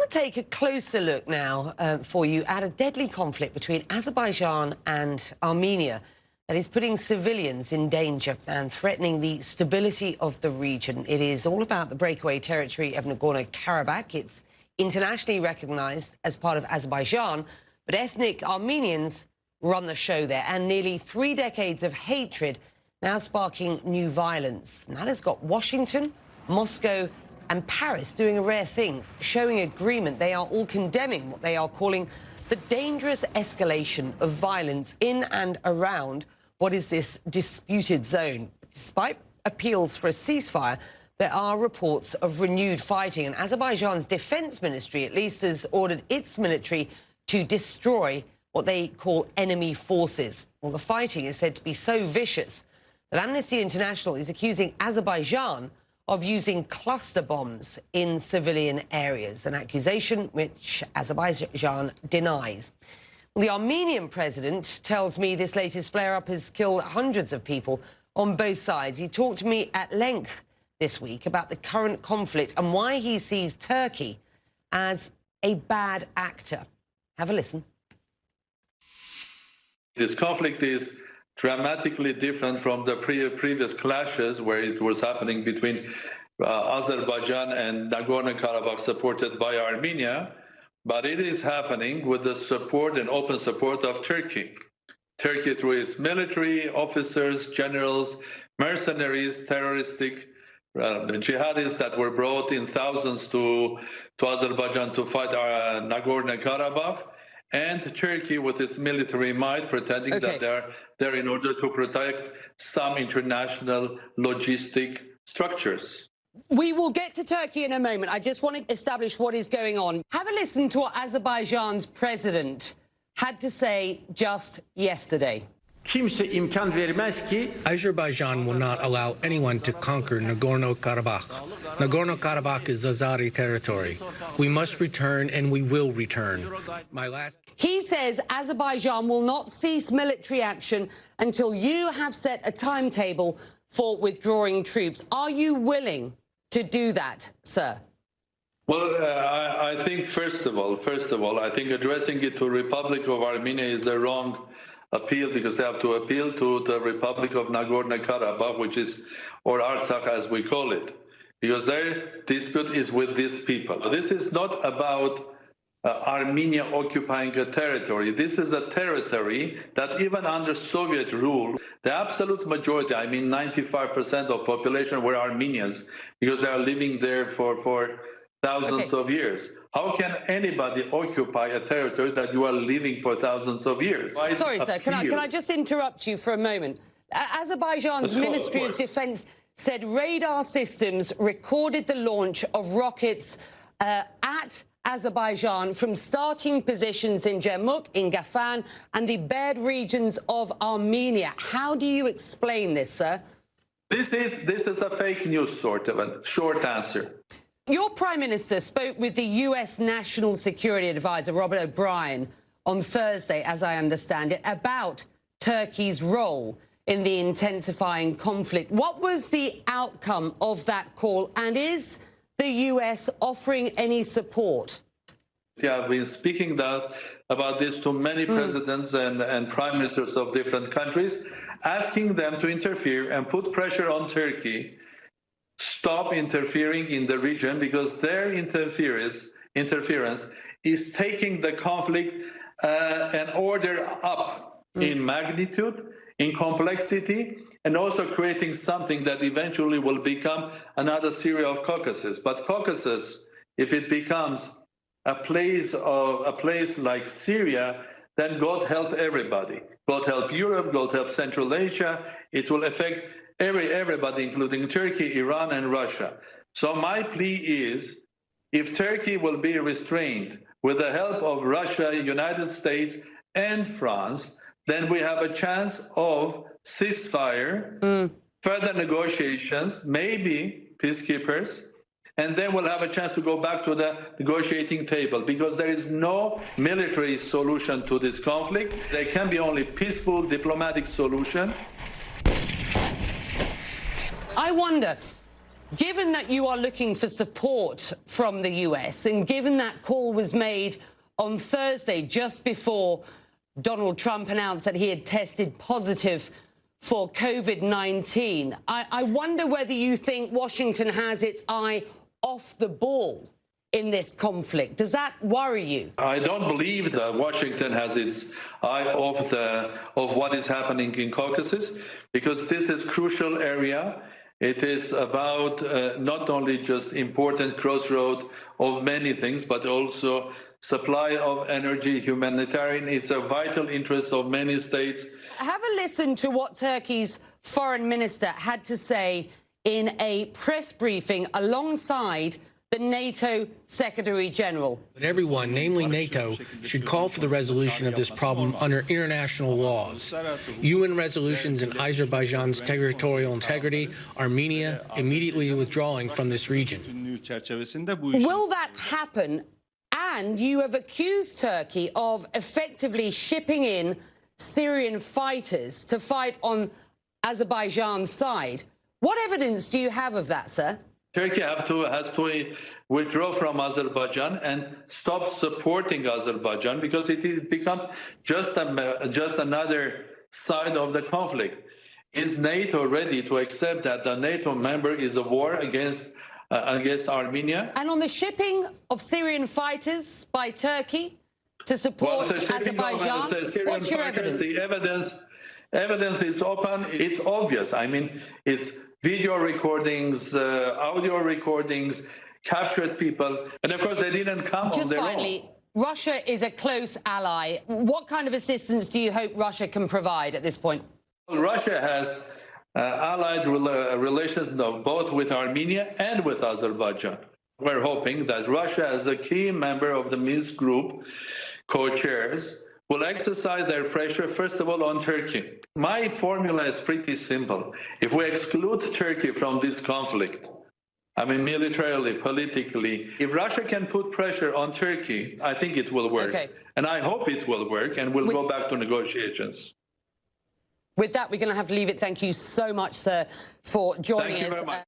to take a closer look now for you at a deadly conflict between Azerbaijan and Armenia that is putting civilians in danger and threatening the stability of the region. It is all about the breakaway territory of Nagorno-Karabakh. It's internationally recognized as part of Azerbaijan, but ethnic Armenians run the show there, and nearly 3 decades of hatred now sparking new violence. And that has got Washington, Moscow and Paris doing a rare thing, showing agreement. They are all condemning what they are calling the dangerous escalation of violence in and around what is this disputed zone. Despite appeals for a ceasefire, there are reports of renewed fighting, and Azerbaijan's defense ministry at least has ordered its military to destroy what they call enemy forces. Well, the fighting is said to be so vicious that Amnesty International is accusing Azerbaijan of using cluster bombs in civilian areas, an accusation which Azerbaijan denies. Well, the Armenian president tells me this latest flare-up has killed hundreds of people on both sides. He talked to me at length this week about the current conflict and why he sees Turkey as a bad actor. Have a listen. This conflict is dramatically different from the previous clashes where it was happening between Azerbaijan and Nagorno-Karabakh supported by Armenia, but it is happening with the support and open support of Turkey. Turkey through its military, officers, generals, mercenaries, terroristic jihadists that were brought in thousands to Azerbaijan to fight Nagorno-Karabakh, and Turkey with its military might pretending that they're there in order to protect some international logistic structures. We will get to Turkey in a moment. I just want to establish what is going on. Have a listen to what Azerbaijan's president had to say just yesterday. Azerbaijan will not allow anyone to conquer Nagorno-Karabakh. Nagorno-Karabakh is Azeri territory. We must return, and we will return. He says Azerbaijan will not cease military action until you have set a timetable for withdrawing troops. Are you willing to do that, sir? Well, I think, first of all, I think addressing it to Republic of Armenia is the wrong appeal, because they have to appeal to the Republic of Nagorno-Karabakh, which is, or Artsakh as we call it, because their dispute is with these people. This is not about Armenia occupying a territory. This is a territory that even under Soviet rule, the absolute majority, I mean 95% of population were Armenians, because they are living there for thousands of years. How can anybody occupy a territory that you are living for thousands of years? Sorry, sir, can I just interrupt you for a moment? Azerbaijan's Ministry of Defense said radar systems recorded the launch of rockets at Azerbaijan from starting positions in Jermuk, in Gafan, and the Berd regions of Armenia. How do you explain this, sir? This is a fake news, sort of a short answer. Your Prime Minister spoke with the US National Security Advisor, Robert O'Brien, on Thursday, as I understand it, about Turkey's role in the intensifying conflict. What was the outcome of that call, and is the US offering any support? Yeah, I've been speaking about this to many presidents and prime ministers of different countries, asking them to interfere and put pressure on Turkey. Stop interfering in the region, because their interference is taking the conflict an order up in magnitude, in complexity, and also creating something that eventually will become another Syria of Caucasus. But Caucasus, if it becomes a place like Syria, then God help everybody. God help Europe, God help Central Asia. It will affect everybody, including Turkey, Iran, and Russia. So my plea is, if Turkey will be restrained with the help of Russia, United States, and France, then we have a chance of ceasefire, further negotiations, maybe peacekeepers, and then we'll have a chance to go back to the negotiating table, because there is no military solution to this conflict. There can be only peaceful diplomatic solution. I wonder, Given that you are looking for support from the US, and given that call was made on Thursday, just before Donald Trump announced that he had tested positive for COVID-19, I wonder whether you think Washington has its eye off the ball in this conflict. Does that worry you? I don't believe that Washington has its eye off what is happening in Caucasus, because this is a crucial area. It is about not only just important crossroad of many things, but also supply of energy, humanitarian. It's a vital interest of many states. Have a listen to what Turkey's foreign minister had to say in a press briefing alongside the NATO Secretary General. But everyone, namely NATO, should call for the resolution of this problem under international laws. UN resolutions in Azerbaijan's territorial integrity, Armenia immediately withdrawing from this region. Will that happen? And you have accused Turkey of effectively shipping in Syrian fighters to fight on Azerbaijan's side. What evidence do you have of that, sir? Turkey has to withdraw from Azerbaijan and stop supporting Azerbaijan, because it becomes just another side of the conflict. Is NATO ready to accept that the NATO member is a war against Armenia? And on the shipping of Syrian fighters by Turkey to support Azerbaijan, what's your evidence? The evidence is open. It's obvious. I mean, it's video recordings, audio recordings, captured people. And of course, they didn't come on their own. Just finally, Russia is a close ally. What kind of assistance do you hope Russia can provide at this point? Russia has allied relations both with Armenia and with Azerbaijan. We're hoping that Russia, as a key member of the Minsk group, co-chairs, will exercise their pressure, first of all, on Turkey. My formula is pretty simple. If we exclude Turkey from this conflict, I mean, militarily, politically, if Russia can put pressure on Turkey, I think it will work. Okay. And I hope it will work, and we'll go back to negotiations. With that, we're going to have to leave it. Thank you so much, sir, for joining us. Thank you very much.